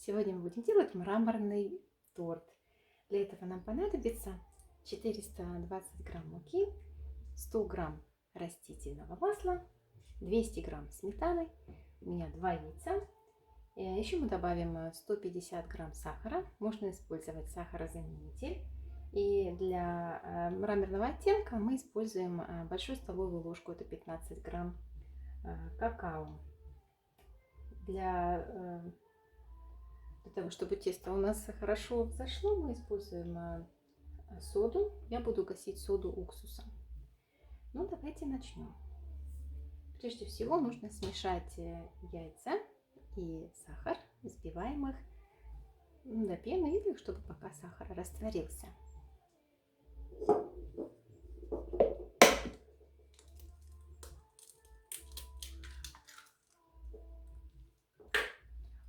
Сегодня мы будем делать мраморный торт. Для этого нам понадобится 420 грамм муки, 100 грамм растительного масла, 200 грамм сметаны, у меня 2 яйца. Еще мы добавим 150 грамм сахара, можно использовать сахарозаменитель. И для мраморного оттенка мы используем большую столовую ложку, это 15 грамм какао. Для того, чтобы тесто у нас хорошо взошло, мы используем соду. Я буду гасить соду уксусом. Ну, давайте начнем. Прежде всего нужно смешать яйца и сахар, взбиваем их до пены или чтобы пока сахар растворился.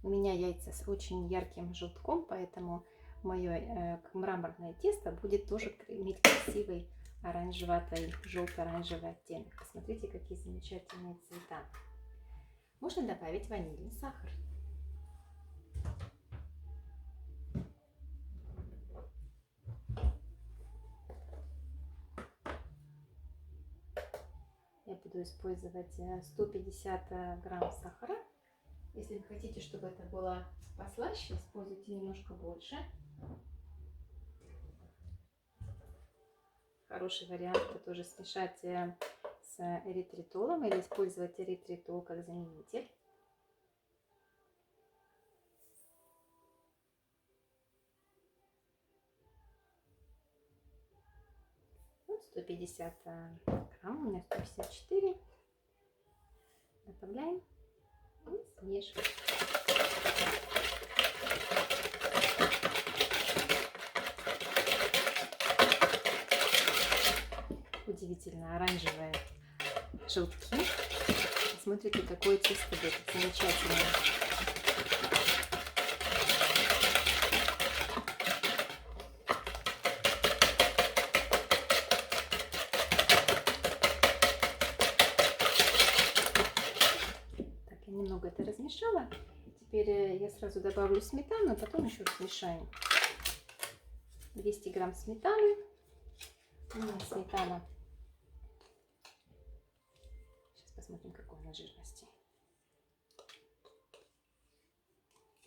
У меня яйца с очень ярким желтком, поэтому мое мраморное тесто будет тоже иметь красивый оранжеватый, желто-оранжевый оттенок. Посмотрите, какие замечательные цвета. Можно добавить ванильный сахар. Я буду использовать 150 грамм сахара. Если вы хотите, чтобы это было послаще, используйте немножко больше. Хороший вариант это тоже смешать с эритритолом или использовать эритритол как заменитель. Вот 150 грамм, у меня 154. Добавляем и смешиваем. Удивительно оранжевые желтки. Смотрите, какое тесто будет замечательное. Так, я немного это размешала. Теперь я сразу добавлю сметану, а потом еще смешаем. 200 грамм сметаны. У меня сметана. Сейчас посмотрим, какой она жирности.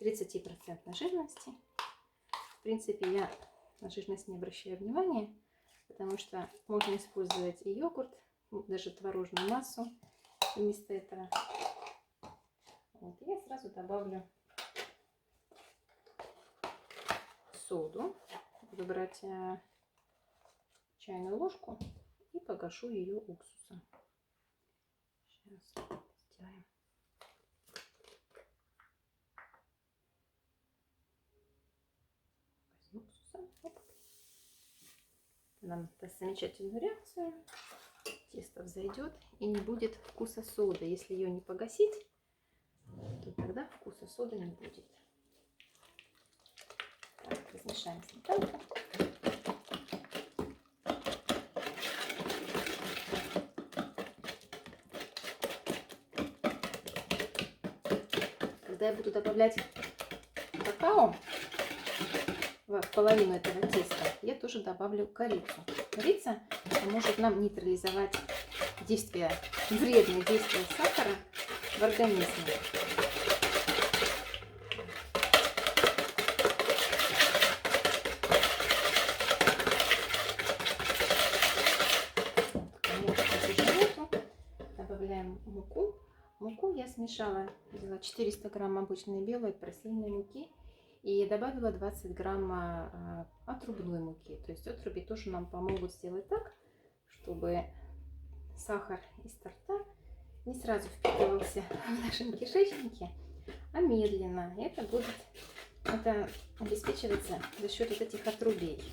30% жирности. В принципе, я на жирность не обращаю внимания, потому что можно использовать и йогурт, даже творожную массу вместо этого. Вот, я сразу добавлю соду. Буду брать чайную ложку и погашу ее уксусом. Сейчас сделаем. Уксусом. Оп. Нам даст замечательную реакцию. Тесто взойдет и не будет вкуса соды. Если ее не погасить, то тогда вкуса соды не будет. Так, размешаем сметанку. Когда я буду добавлять какао в половину этого теста, я тоже добавлю корицу. Корица поможет нам нейтрализовать вредные действия сахара в организме. Добавляем муку. Муку я смешала, взяла 400 грамм обычной белой просеянной муки и добавила 20 грамм отрубной муки. То есть отруби тоже нам помогут сделать так, чтобы сахар из торта не сразу впитывался в нашем кишечнике, а медленно. Это обеспечивается за счет вот этих отрубей.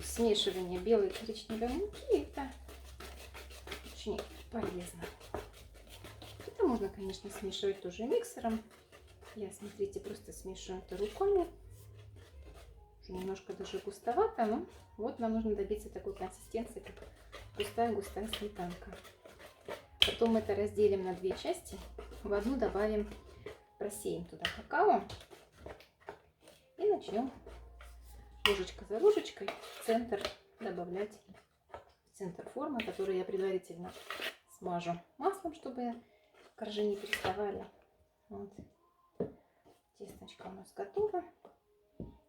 Смешивание белой и коричневой муки это очень полезно. Это можно, конечно, смешивать тоже миксером. Я, смотрите, просто смешиваю это руками. Уже немножко даже густовато, но вот нам нужно добиться такой консистенции, как густая сметанка. Потом это разделим на две части. В одну добавим, просеем туда какао. начнем ложечка за ложечкой в центр добавлять, в центр формы, которую я предварительно смажу маслом, чтобы коржи не приставали. Вот. Тесточка у нас готова.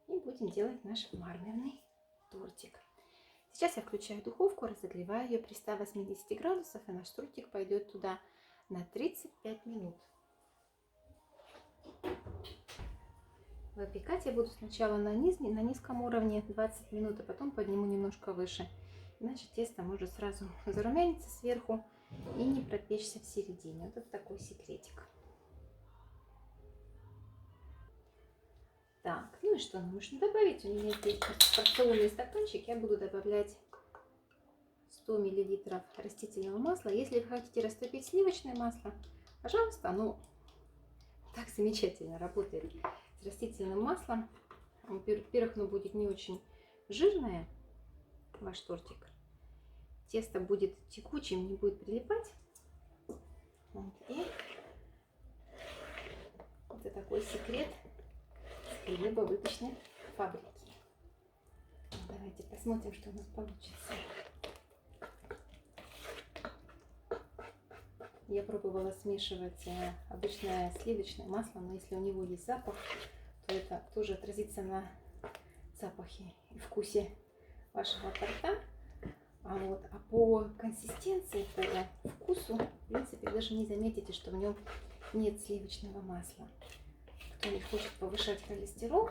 И будем делать наш мармельный тортик. Сейчас я включаю духовку, разогреваю ее при 180 градусах, и наш тортик пойдет туда на 35 минут. Выпекать я буду сначала на низком уровне 20 минут, а потом подниму немножко выше. Иначе тесто может сразу зарумяниться сверху и не пропечься в середине. Вот это такой секретик. Так, ну и что нам нужно добавить? У меня здесь порционный стаканчик. Я буду добавлять 100 мл растительного масла. Если вы хотите растопить сливочное масло, пожалуйста, оно так замечательно работает с растительным маслом. Во-первых, оно будет не очень жирное, ваш тортик. Тесто будет текучим, не будет прилипать. Вот. И это такой секрет хлебобулочной фабрики. Давайте посмотрим, что у нас получится. Я пробовала смешивать обычное сливочное масло, но если у него есть запах, то это тоже отразится на запахе и вкусе вашего торта. А по консистенции, по вкусу, в принципе, даже не заметите, что в нем нет сливочного масла. Кто не хочет повышать холестерол,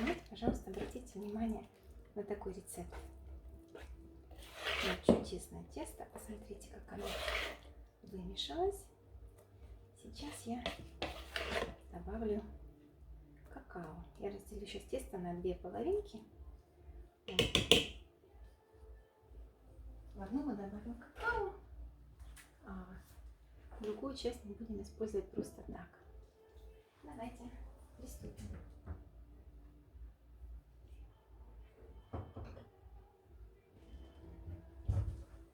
ну, пожалуйста, обратите внимание на такой рецепт. Вот чудесное тесто. Посмотрите, как оно вымешалось. Сейчас я добавлю какао. Я разделю сейчас тесто на две половинки. В одну мы добавим какао, а другую часть мы будем использовать просто так. Давайте приступим.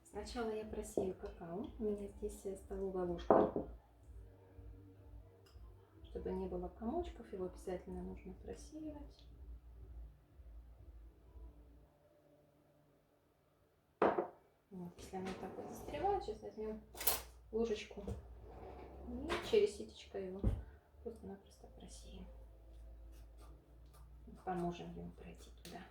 Сначала я просею какао. У меня здесь столовая ложка. Чтобы не было комочков, его обязательно нужно просеивать. Вот, если оно так вот застревает, сейчас возьмем ложечку и через ситечко его просто-напросто просеем. Поможем ему пройти туда.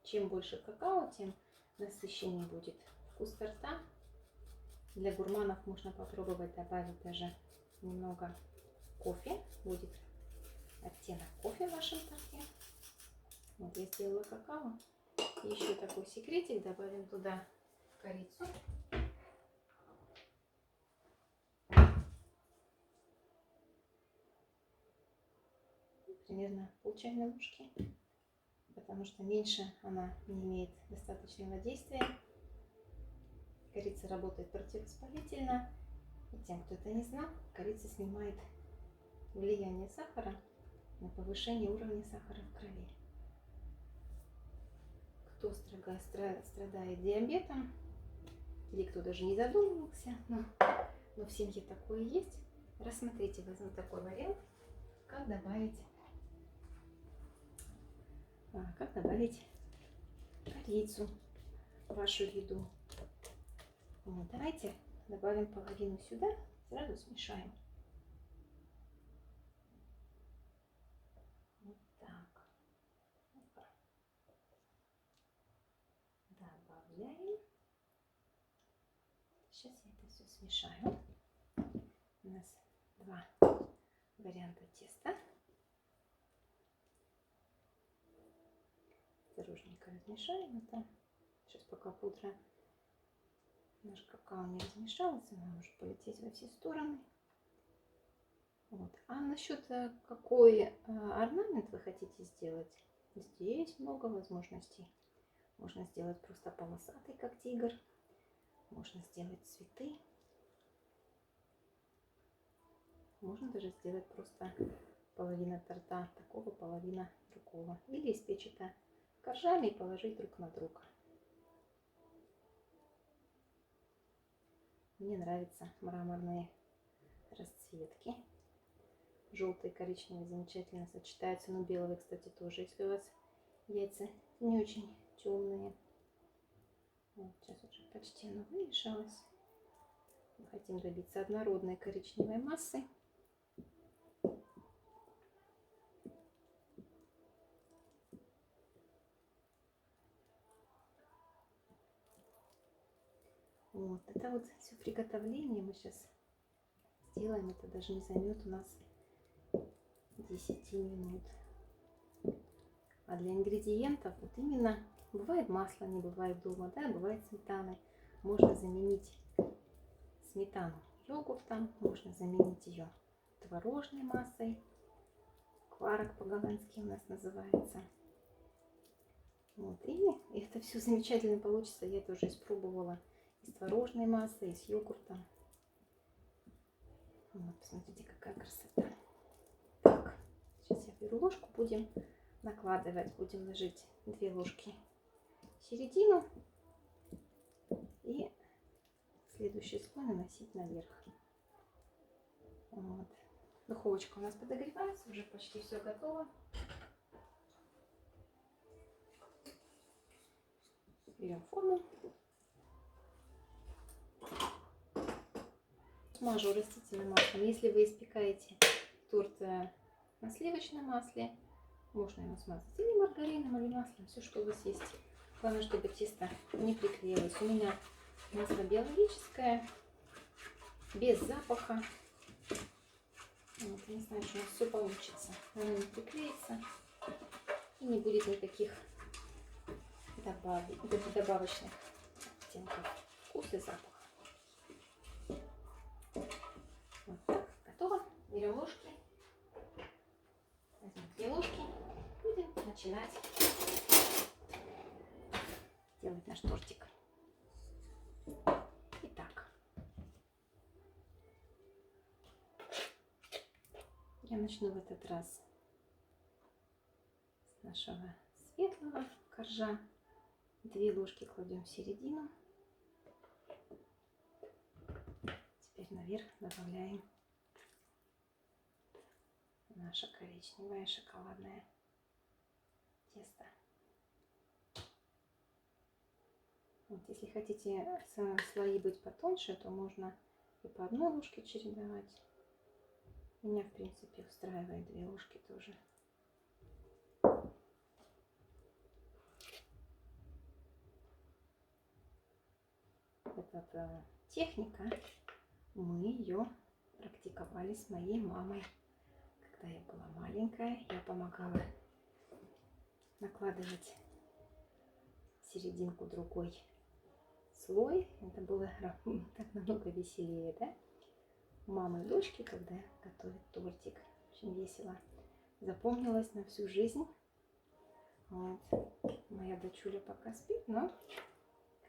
Чем больше какао, тем насыщеннее будет вкус торта. Для гурманов можно попробовать добавить даже немного кофе. Будет оттенок кофе в вашем торте. Вот я сделала какао. И еще такой секретик. Добавим туда корицу. Примерно пол чайной ложки. Потому что меньше она не имеет достаточного действия. Корица работает противовоспалительно. И тем, кто это не знал, корица снимает влияние сахара на повышение уровня сахара в крови. Кто страдает диабетом, или кто даже не задумывался, но в семье такое есть, рассмотрите, возьму такой вариант, как добавить корицу в вашу еду. Вот, давайте добавим половину сюда, сразу смешаем. Вот так. Добавляем. Сейчас я это все смешаю. У нас два варианта теста. Осторожненько размешаем это. Сейчас пока пудра, наш какао не размешался, она может полететь во все стороны. Вот. А насчет какой орнамент вы хотите сделать, здесь много возможностей. Можно сделать просто полосатый, как тигр. Можно сделать цветы. Можно даже сделать просто половина торта такого, половина другого. Или испечь это коржами и положить друг на друга. Мне нравятся мраморные расцветки. Желтый и коричневый замечательно сочетаются. Но белый, кстати, тоже, если у вас яйца не очень темные. Вот, сейчас уже почти оно вымешалось. Мы хотим добиться однородной коричневой массы. Вот, это вот все приготовление мы сейчас сделаем. Это даже не займет у нас 10 минут. А для ингредиентов вот именно бывает масло, не бывает дома, да, бывает сметана. Можно заменить сметану йогуртом, можно заменить ее творожной массой. Кварок по-голландски у нас называется. Вот, и это все замечательно получится. Я это уже испробовала и с творожной массой, и с йогуртом. Вот, посмотрите, какая красота. Так, сейчас я беру ложку, будем накладывать, будем ложить 2 ложки в середину и следующий слой наносить наверх. Вот. Духовочка у нас подогревается, уже почти все готово. Берем форму. Смажу растительным маслом. Если вы испекаете торт на сливочном масле, можно его смазать или маргарином, или маслом, все, что у вас есть. Главное, чтобы тесто не приклеилось. У меня масло биологическое, без запаха. Вот, не знаю, что у нас все получится. Оно не приклеится и не будет никаких добавочных оттенков вкуса и запаха. Вот так, готово. Берем ложки. Возьмем 2 ложки. Будем начинать делать наш тортик. Итак, я начну в этот раз с нашего светлого коржа. 2 ложки кладем в середину. Теперь наверх добавляем наше коричневое шоколадное тесто. Вот, если хотите слои быть потоньше, то можно и по 1 ложке чередовать. Меня, в принципе, устраивает 2 ложки тоже. Эта техника, мы ее практиковали с моей мамой. Когда я была маленькая, я помогала накладывать в серединку другой слой. Это было так намного веселее, да? Мамы и дочки, когда готовят тортик. Очень весело. Запомнилось на всю жизнь. Вот. Моя дочуля пока спит, но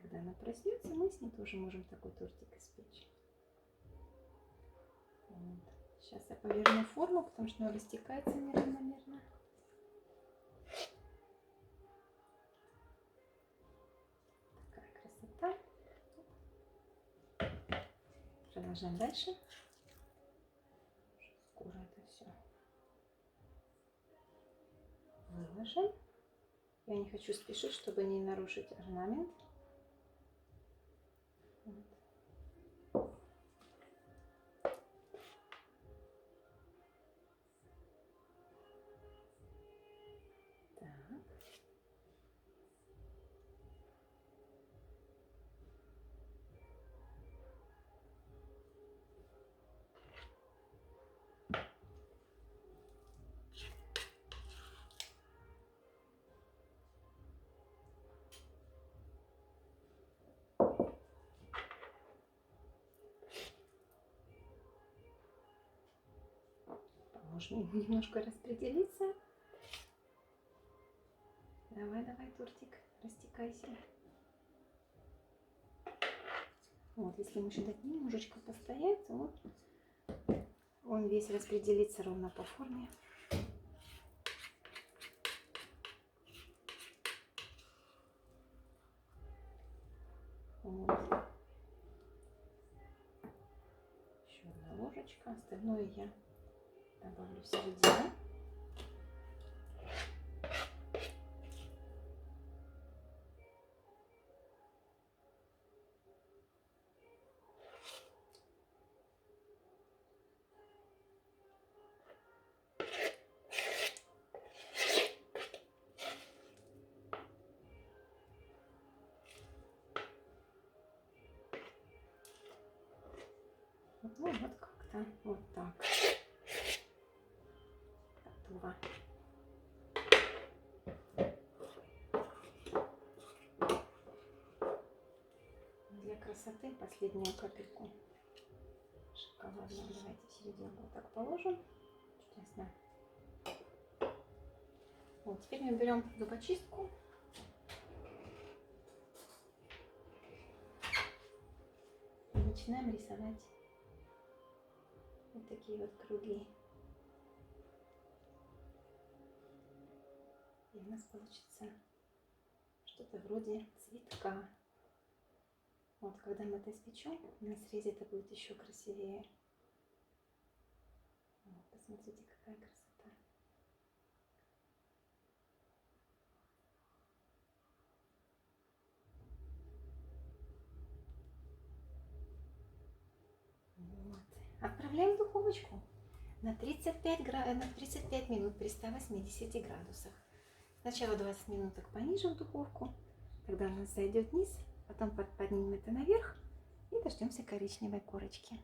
когда она проснется, мы с ней тоже можем такой тортик испечь. Вот. Сейчас я поверну форму, потому что она растекается неравномерно. Такая красота. Продолжаем дальше. Скоро это все выложим. Я не хочу спешить, чтобы не нарушить орнамент. Вот. Можно немножко распределиться. Давай, давай, тортик, растекайся. Вот, если ему еще дать немножечко постоять, вот он весь распределится ровно по форме. Вот. Еще 1 ложечка, остальное я Добавлю в середину. Ну, вот как-то вот так. Готово. Для красоты последнюю капельку шоколадную. Давайте в серединку вот так положим. Чудесно. Вот, теперь мы берем зубочистку. И начинаем рисовать вот такие вот круги. И у нас получится что-то вроде цветка. Вот, когда мы это испечем, на срезе это будет еще красивее. Вот, посмотрите, какая красота. Вот. Отправляем в духовочку на 35 минут при 180 градусах. Сначала 20 минуток понижем духовку, тогда у нас зайдет вниз, потом поднимем это наверх и дождемся коричневой корочки.